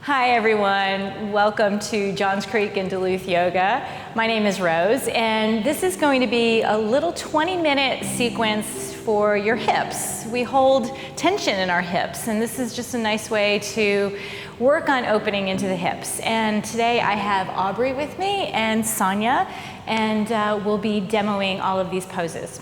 Hi everyone, welcome to Johns Creek and Duluth Yoga. My name is Rose, and this is going to be a little 20-minute sequence for your hips. We hold tension in our hips, and this is just a nice way to work on opening into the hips. And today I have Aubrey with me and Sonia, and we'll be demoing all of these poses.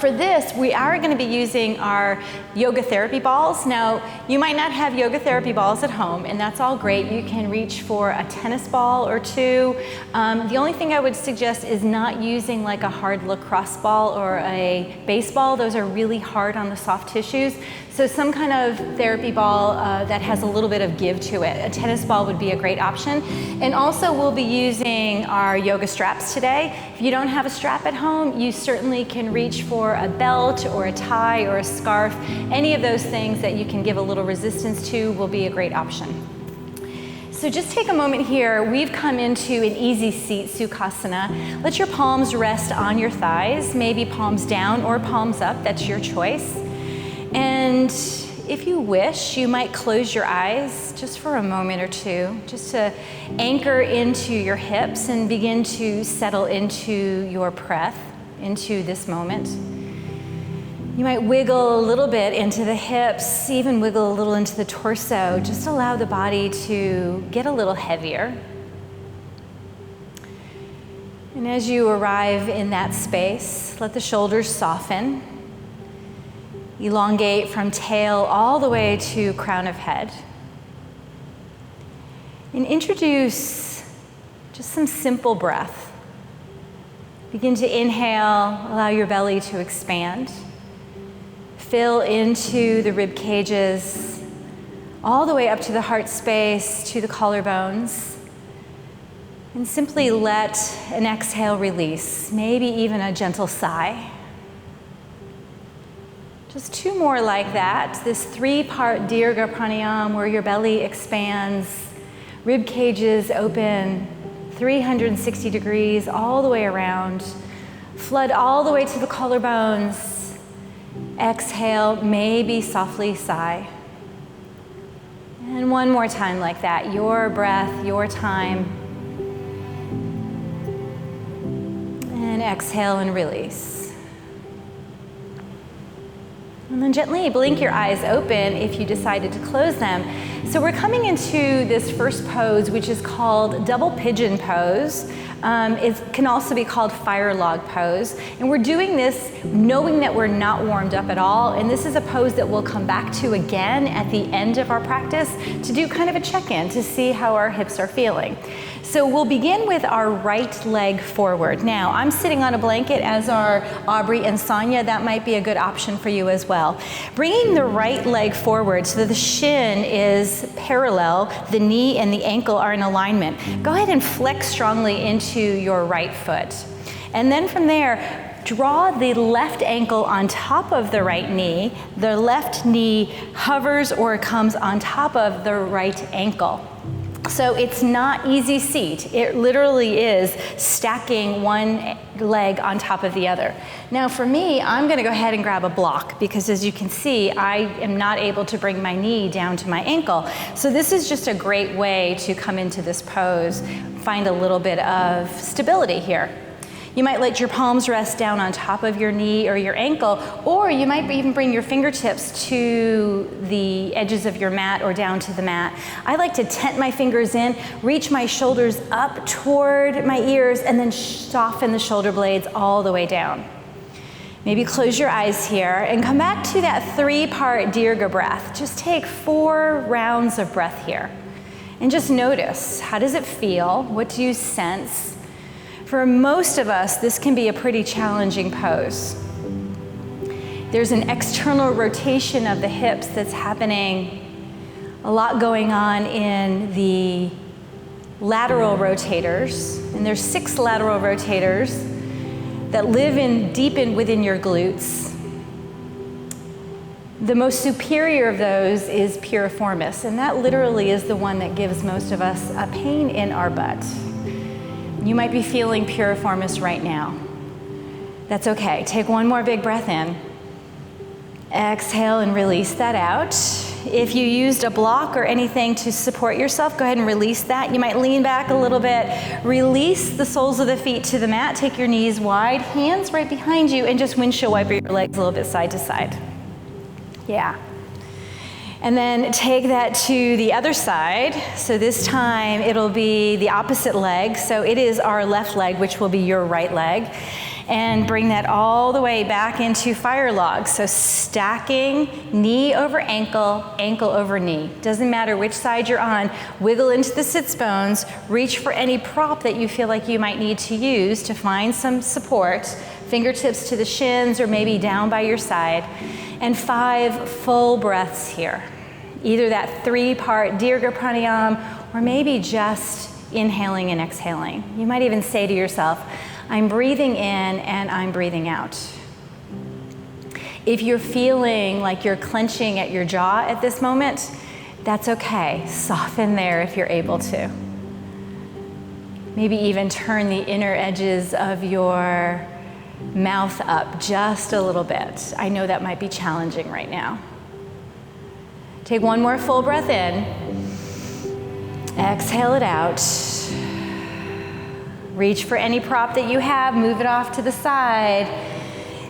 For this, we are going to be using our yoga therapy balls. Now, you might not have yoga therapy balls at home, and that's all great. You can reach for a tennis ball or two. The only thing I would suggest is not using like a hard lacrosse ball or a baseball. Those are really hard on the soft tissues. So some kind of therapy ball that has a little bit of give to it. A tennis ball would be a great option. And also we'll be using our yoga straps today. If you don't have a strap at home, you certainly can reach for a belt or a tie or a scarf. Any of those things that you can give a little resistance to will be a great option. So just take a moment here. We've come into an easy seat, Sukhasana. Let your palms rest on your thighs, maybe palms down or palms up, that's your choice. And if you wish, you might close your eyes just for a moment or two, just to anchor into your hips and begin to settle into your breath, into this moment. You might wiggle a little bit into the hips, even wiggle a little into the torso. Just allow the body to get a little heavier. And as you arrive in that space, let the shoulders soften. Elongate from tail all the way to crown of head. And introduce just some simple breath. Begin to inhale, allow your belly to expand. Fill into the rib cages, all the way up to the heart space, to the collarbones. And simply let an exhale release, maybe even a gentle sigh. Just two more like that. This 3-part Dirga Pranayama where your belly expands, rib cages open 360 degrees all the way around. Flood all the way to the collarbones. Exhale, maybe softly sigh. And one more time like that. Your breath, your time. And exhale and release. And then gently blink your eyes open if you decided to close them. So we're coming into this first pose, which is called double pigeon pose. It can also be called fire log pose. And we're doing this knowing that we're not warmed up at all. And this is a pose that we'll come back to again at the end of our practice to do kind of a check-in to see how our hips are feeling. So we'll begin with our right leg forward. Now, I'm sitting on a blanket, as are Aubrey and Sonia. That might be a good option for you as well. Bringing the right leg forward so that the shin is parallel, the knee and the ankle are in alignment. Go ahead and flex strongly into your right foot. And then from there, draw the left ankle on top of the right knee. The left knee hovers or comes on top of the right ankle. So it's not easy seat. It literally is stacking one leg on top of the other. Now for me, I'm gonna go ahead and grab a block because as you can see, I am not able to bring my knee down to my ankle. So this is just a great way to come into this pose, find a little bit of stability here. You might let your palms rest down on top of your knee or your ankle, or you might even bring your fingertips to the edges of your mat or down to the mat. I like to tent my fingers in, reach my shoulders up toward my ears, and then soften the shoulder blades all the way down. Maybe close your eyes here and come back to that 3-part Dirga breath. Just take 4 rounds of breath here. And just notice, how does it feel? What do you sense? For most of us, this can be a pretty challenging pose. There's an external rotation of the hips that's happening, a lot going on in the lateral rotators, and there's 6 lateral rotators that live deep within your glutes. The most superior of those is piriformis, and that literally is the one that gives most of us a pain in our butt. You might be feeling piriformis right now. That's okay. Take one more big breath in. Exhale and release that out. If you used a block or anything to support yourself, go ahead and release that. You might lean back a little bit. Release the soles of the feet to the mat. Take your knees wide, hands right behind you, and just windshield wiper your legs a little bit side to side. Yeah. And then take that to the other side. So this time it'll be the opposite leg. So it is our left leg, which will be your right leg. And bring that all the way back into fire log. So stacking knee over ankle, ankle over knee. Doesn't matter which side you're on. Wiggle into the sits bones. Reach for any prop that you feel like you might need to use to find some support. Fingertips to the shins or maybe down by your side. And 5 full breaths here. Either that 3-part Dirga Pranayam or maybe just inhaling and exhaling. You might even say to yourself, I'm breathing in and I'm breathing out. If you're feeling like you're clenching at your jaw at this moment, that's okay. Soften there if you're able to. Maybe even turn the inner edges of your mouth up just a little bit. I know that might be challenging right now. Take one more full breath in. Exhale it out. Reach for any prop that you have, move it off to the side.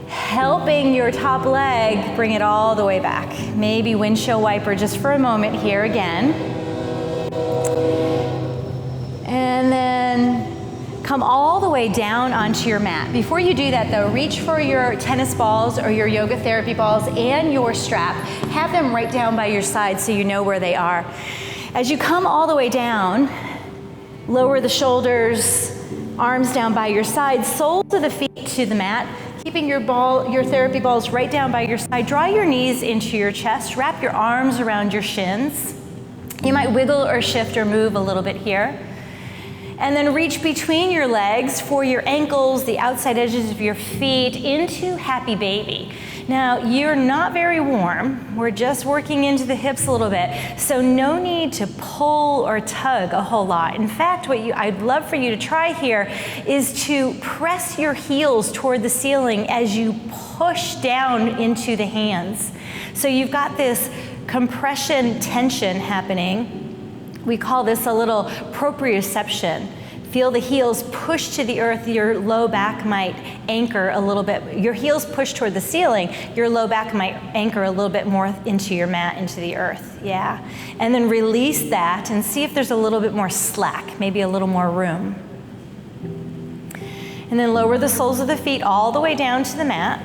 Helping your top leg, bring it all the way back. Maybe windshield wiper just for a moment here again. And then come all the way down onto your mat. Before you do that though, reach for your tennis balls or your yoga therapy balls and your strap. Have them right down by your side so you know where they are. As you come all the way down, lower the shoulders, arms down by your side, soles of the feet to the mat, keeping your therapy balls right down by your side. Draw your knees into your chest, wrap your arms around your shins. You might wiggle or shift or move a little bit here. And then reach between your legs for your ankles, the outside edges of your feet into happy baby. Now, you're not very warm. We're just working into the hips a little bit, so no need to pull or tug a whole lot. In fact, what I'd love for you to try here is to press your heels toward the ceiling as you push down into the hands. So you've got this compression tension happening. We call this a little proprioception. Feel the heels push to the earth. Your low back might anchor a little bit. Your heels push toward the ceiling. Your low back might anchor a little bit more into your mat, into the earth. Yeah. And then release that and see if there's a little bit more slack, maybe a little more room. And then lower the soles of the feet all the way down to the mat.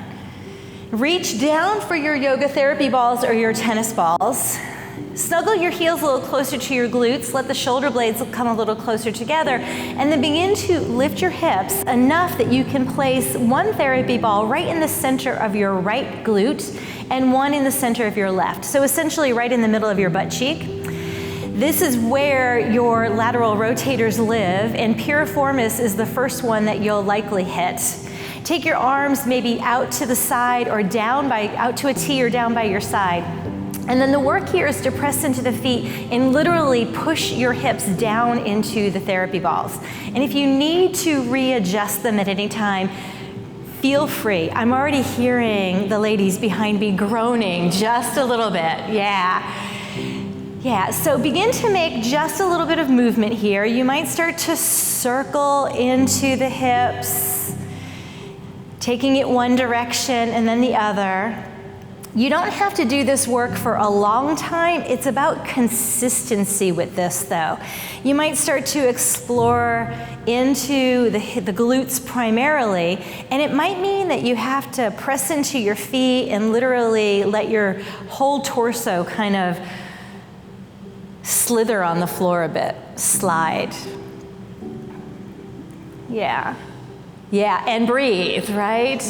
Reach down for your yoga therapy balls or your tennis balls. Snuggle your heels a little closer to your glutes, let the shoulder blades come a little closer together, and then begin to lift your hips enough that you can place one therapy ball right in the center of your right glute and one in the center of your left. So essentially right in the middle of your butt cheek. This is where your lateral rotators live, and piriformis is the first one that you'll likely hit. Take your arms maybe out to the side or out to a T or down by your side. And then the work here is to press into the feet and literally push your hips down into the therapy balls. And if you need to readjust them at any time, feel free. I'm already hearing the ladies behind me groaning just a little bit. Yeah, so begin to make just a little bit of movement here. You might start to circle into the hips, taking it one direction and then the other. You don't have to do this work for a long time. It's about consistency with this though. You might start to explore into the glutes primarily, and it might mean that you have to press into your feet and literally let your whole torso kind of slither on the floor a bit, slide. Yeah, and breathe, right?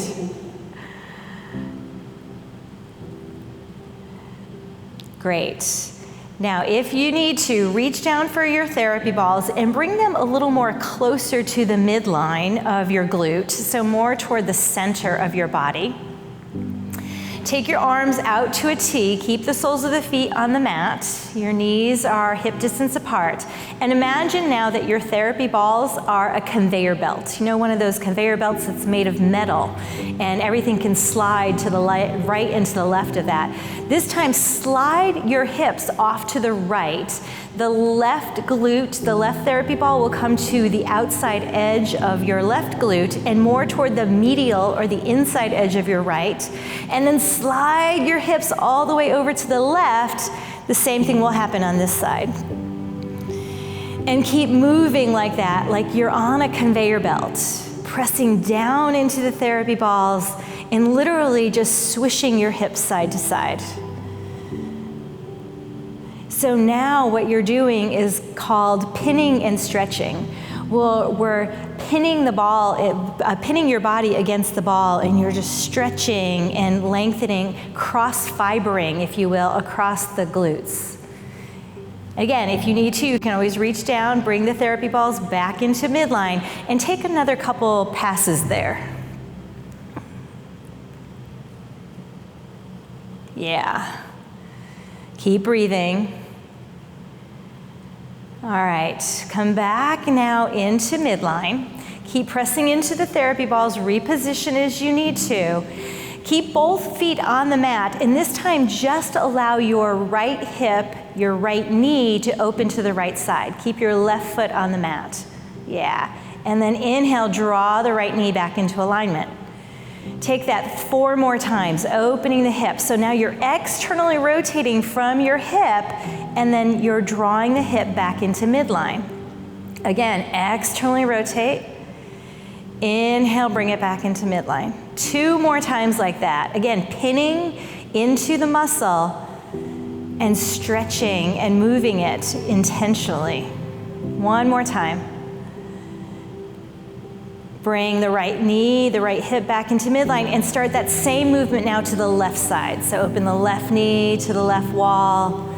Great. Now, if you need to, reach down for your therapy balls and bring them a little more closer to the midline of your glute, so more toward the center of your body. Take your arms out to a T. Keep the soles of the feet on the mat. Your knees are hip distance apart. And imagine now that your therapy balls are a conveyor belt. You know, one of those conveyor belts that's made of metal, and everything can slide to the right and to the left of that. This time, slide your hips off to the right. The left glute, the left therapy ball will come to the outside edge of your left glute and more toward the medial or the inside edge of your right. And then slide your hips all the way over to the left. The same thing will happen on this side. And keep moving like that, like you're on a conveyor belt, pressing down into the therapy balls and literally just swishing your hips side to side. So now what you're doing is called pinning and stretching. Well, we're pinning the ball, pinning your body against the ball, and you're just stretching and lengthening, cross-fibering, if you will, across the glutes. Again, if you need to, you can always reach down, bring the therapy balls back into midline, and take another couple passes there. Yeah. Keep breathing. All right, come back now into midline. Keep pressing into the therapy balls, reposition as you need to. Keep both feet on the mat, and this time just allow your right hip, your right knee to open to the right side. Keep your left foot on the mat. Yeah, and then inhale, draw the right knee back into alignment. Take that 4 more times, opening the hip. So now you're externally rotating from your hip, and then you're drawing the hip back into midline. Again, externally rotate. Inhale, bring it back into midline. 2 more times like that. Again, pinning into the muscle and stretching and moving it intentionally. 1 more time. Bring the right knee, the right hip back into midline, and start that same movement now to the left side. So open the left knee to the left wall.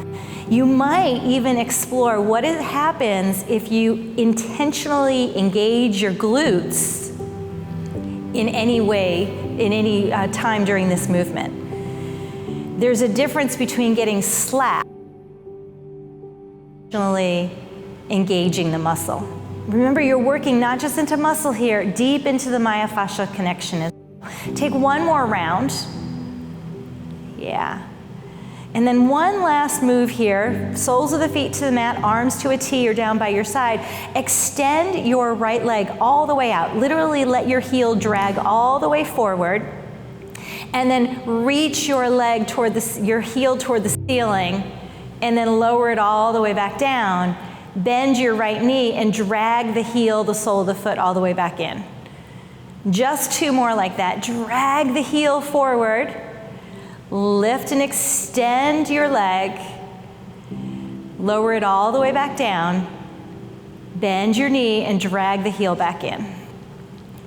You might even explore what happens if you intentionally engage your glutes in any way, in any time during this movement. There's a difference between getting slack and intentionally engaging the muscle. Remember, you're working not just into muscle here, deep into the myofascial connection as well. Take 1 more round. Yeah. And then one last move here, soles of the feet to the mat, arms to a T or down by your side. Extend your right leg all the way out. Literally let your heel drag all the way forward. And then reach your leg toward your heel toward the ceiling, and then lower it all the way back down. Bend your right knee and drag the heel, the sole of the foot, all the way back in. Just 2 more like that. Drag the heel forward. Lift and extend your leg. Lower it all the way back down. Bend your knee and drag the heel back in.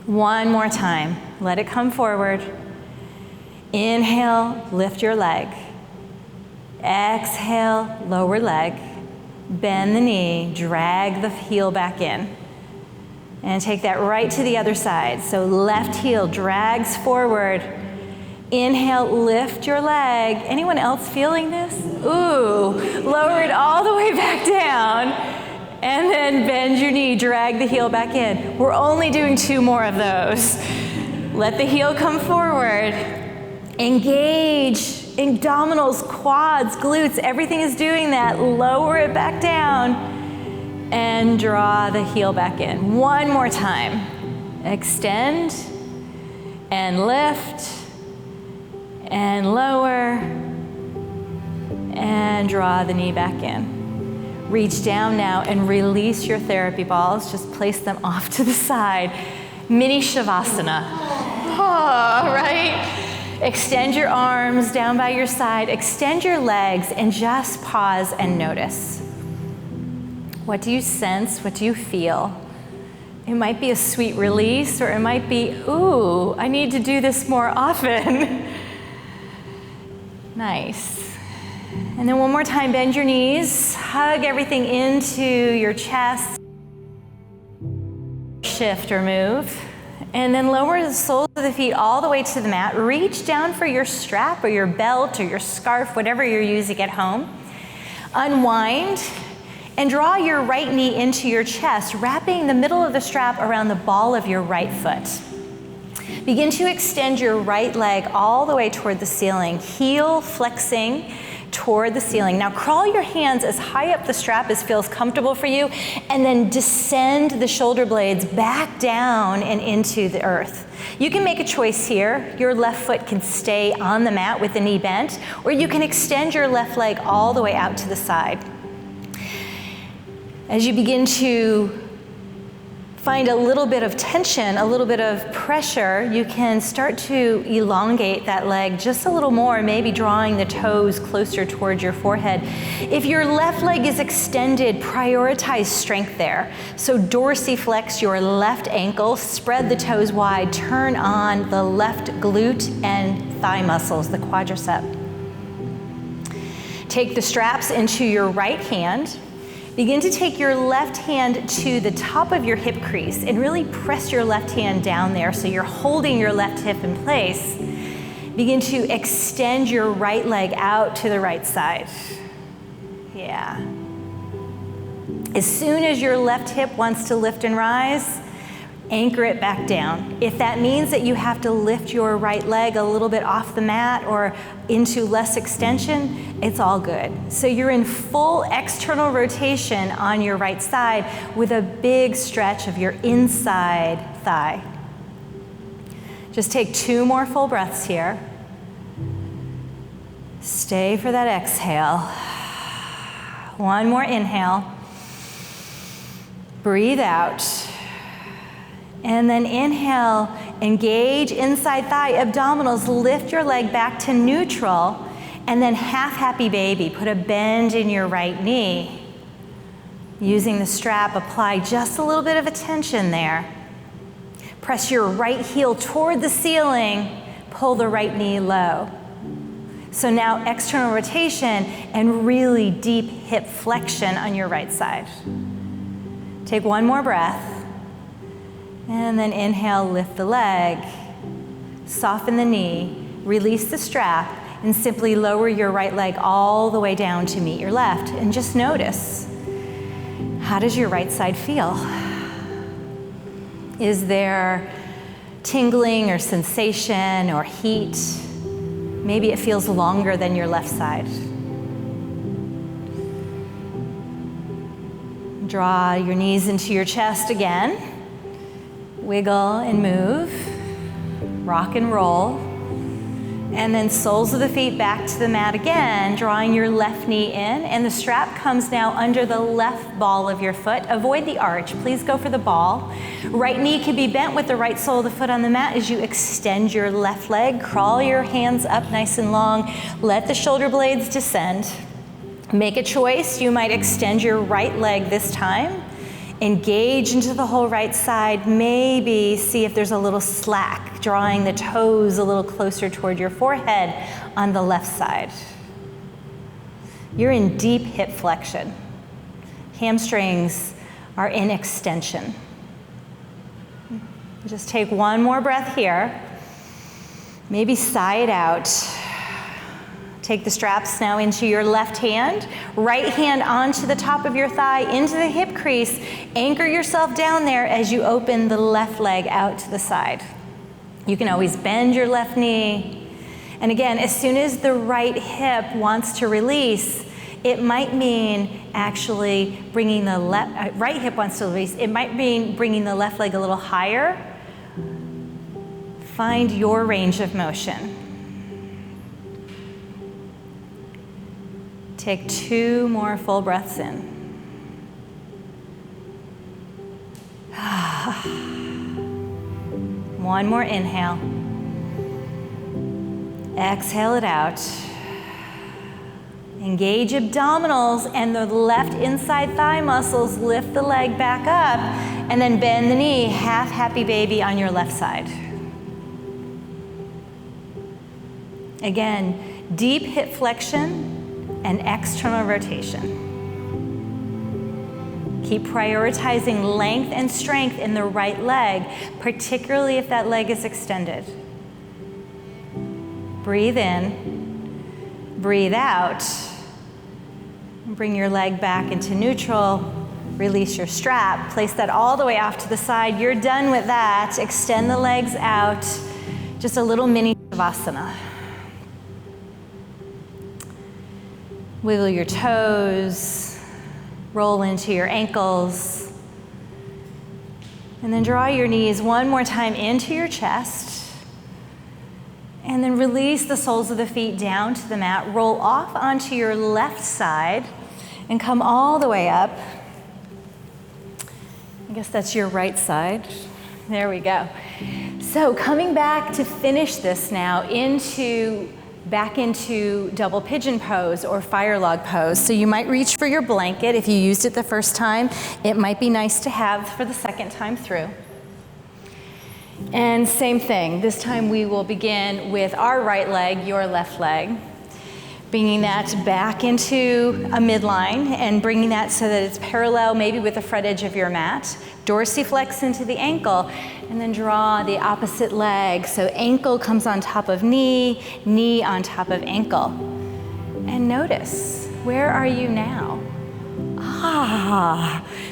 1 more time. Let it come forward. Inhale, lift your leg. Exhale, lower leg. Bend the knee, drag the heel back in. And take that right to the other side. So left heel drags forward. Inhale, lift your leg. Anyone else feeling this? Ooh, lower it all the way back down. And then bend your knee, drag the heel back in. We're only doing 2 more of those. Let the heel come forward. Engage. Abdominals, quads, glutes, everything is doing that. Lower it back down and draw the heel back in. 1 more time. Extend and lift and lower and draw the knee back in. Reach down now and release your therapy balls. Just place them off to the side. Mini Shavasana. Oh, right? Extend your arms down by your side, extend your legs, and just pause and notice. What do you sense? What do you feel? It might be a sweet release, or it might be, ooh, I need to do this more often. Nice. And then 1 more time, bend your knees, hug everything into your chest. Shift or move. And then lower the soles of the feet all the way to the mat. Reach down for your strap or your belt or your scarf, whatever you're using at home. Unwind and draw your right knee into your chest, wrapping the middle of the strap around the ball of your right foot. Begin to extend your right leg all the way toward the ceiling, heel flexing toward the ceiling. Now crawl your hands as high up the strap as feels comfortable for you, and then descend the shoulder blades back down and into the earth. You can make a choice here. Your left foot can stay on the mat with the knee bent, or you can extend your left leg all the way out to the side. As you begin to find a little bit of tension, a little bit of pressure, you can start to elongate that leg just a little more, maybe drawing the toes closer towards your forehead. If your left leg is extended, prioritize strength there. So dorsiflex your left ankle, spread the toes wide, turn on the left glute and thigh muscles, the quadricep. Take the straps into your right hand. Begin to take your left hand to the top of your hip crease and really press your left hand down there so you're holding your left hip in place. Begin to extend your right leg out to the right side. Yeah. As soon as your left hip wants to lift and rise, anchor it back down. If that means that you have to lift your right leg a little bit off the mat or into less extension, it's all good. So you're in full external rotation on your right side with a big stretch of your inside thigh. Just take 2 more full breaths here. Stay for that exhale. 1 more inhale. Breathe out. And then inhale, engage inside thigh, abdominals, lift your leg back to neutral, and then half happy baby. Put a bend in your right knee. Using the strap, apply just a little bit of a tension there. Press your right heel toward the ceiling, pull the right knee low. So now external rotation and really deep hip flexion on your right side. Take 1 more breath. And then inhale, lift the leg, soften the knee, release the strap, and simply lower your right leg all the way down to meet your left. And just notice, how does your right side feel? Is there tingling or sensation or heat? Maybe it feels longer than your left side. Draw your knees into your chest again. Wiggle and move, rock and roll, and then soles of the feet back to the mat again, drawing your left knee in, and the strap comes now under the left ball of your foot. Avoid the arch, please go for the ball. Right knee can be bent with the right sole of the foot on the mat as you extend your left leg. Crawl your hands up nice and long, let the shoulder blades descend. Make a choice, you might extend your right leg this time. Engage into the whole right side, maybe see if there's a little slack, drawing the toes a little closer toward your forehead on the left side. You're in deep hip flexion. Hamstrings are in extension. Just take 1 more breath here. Maybe sigh it out. Take the straps now into your left hand, right hand onto the top of your thigh, into the hip crease. Anchor yourself down there as you open the left leg out to the side. You can always bend your left knee. And again, as soon as the right hip wants to release, it might mean actually bringing the right hip wants to release. It might mean bringing the left leg a little higher. Find your range of motion. Take 2 more full breaths in. 1 more inhale. Exhale it out. Engage abdominals and the left inside thigh muscles. Lift the leg back up and then bend the knee. Half happy baby on your left side. Again, deep hip flexion and external rotation. Keep prioritizing length and strength in the right leg, particularly if that leg is extended. Breathe in, breathe out. Bring your leg back into neutral. Release your strap. Place that all the way off to the side. You're done with that. Extend the legs out. Just a little mini Shavasana. Wiggle your toes. Roll into your ankles. And then draw your knees one more time into your chest. And then release the soles of the feet down to the mat. Roll off onto your left side and come all the way up. I guess that's your right side. There we go. So coming back to finish this now back into double pigeon pose or fire log pose. So you might reach for your blanket. If you used it the first time, it might be nice to have for the second time through. And same thing, this time we will begin with our right leg, your left leg. Bringing that back into a midline and bringing that so that it's parallel maybe with the front edge of your mat. Dorsiflex into the ankle and then draw the opposite leg. So ankle comes on top of knee, knee on top of ankle. And notice, where are you now?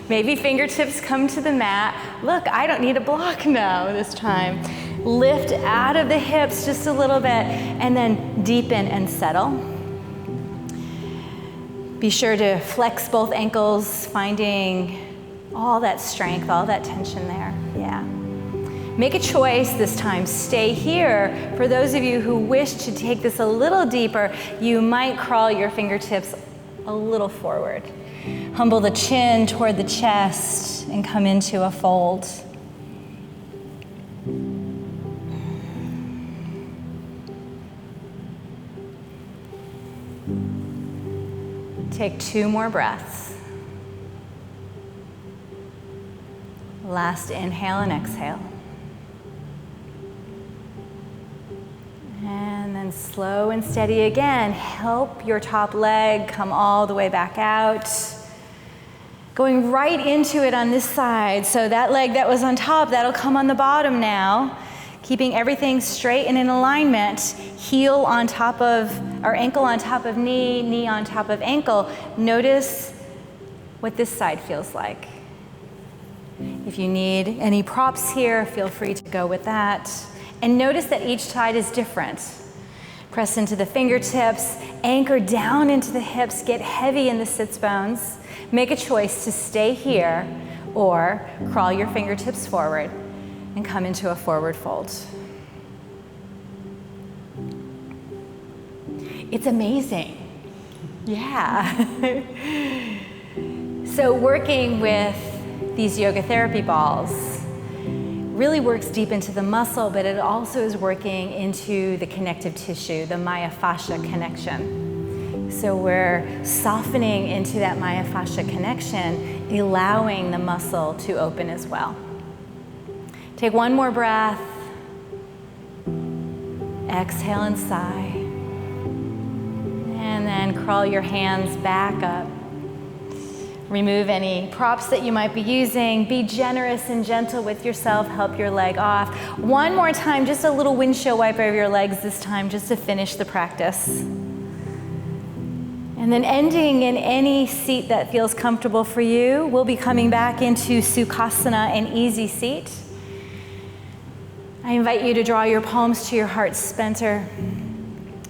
Maybe fingertips come to the mat. Look, I don't need a block now this time. Lift out of the hips just a little bit and then deepen and settle. Be sure to flex both ankles, finding all that strength, all that tension there. Yeah. Make a choice this time. Stay here. For those of you who wish to take this a little deeper, you might crawl your fingertips a little forward. Humble the chin toward the chest and come into a fold. Take 2 more breaths. Last inhale and exhale. And then slow and steady again. Help your top leg come all the way back out. Going right into it on this side. So that leg that was on top, that'll come on the bottom now. Keeping everything straight and in alignment. Heel on top of, or ankle on top of knee, knee on top of ankle. Notice what this side feels like. If you need any props here, feel free to go with that. And notice that each side is different. Press into the fingertips, anchor down into the hips, get heavy in the sits bones. Make a choice to stay here or crawl your fingertips forward and come into a forward fold. It's amazing. Yeah. So working with these yoga therapy balls really works deep into the muscle, but it also is working into the connective tissue, the myofascia connection. So we're softening into that myofascia connection, allowing the muscle to open as well. Take 1 more breath. Exhale and sigh. And then crawl your hands back up. Remove any props that you might be using. Be generous and gentle with yourself. Help your leg off. 1 more time, just a little windshield wiper of your legs this time, just to finish the practice. And then ending in any seat that feels comfortable for you. We'll be coming back into Sukhasana, an easy seat. I invite you to draw your palms to your heart center.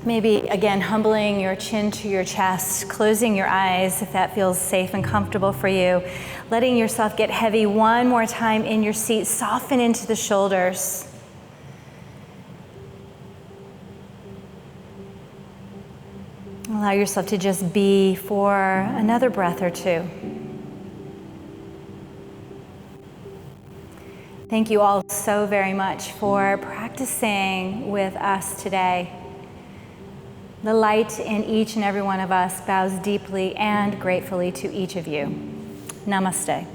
Maybe, again, humbling your chin to your chest, closing your eyes if that feels safe and comfortable for you. Letting yourself get heavy 1 more time in your seat. Soften into the shoulders. Allow yourself to just be for another breath or 2. Thank you all so very much for practicing with us today. The light in each and every one of us bows deeply and gratefully to each of you. Namaste.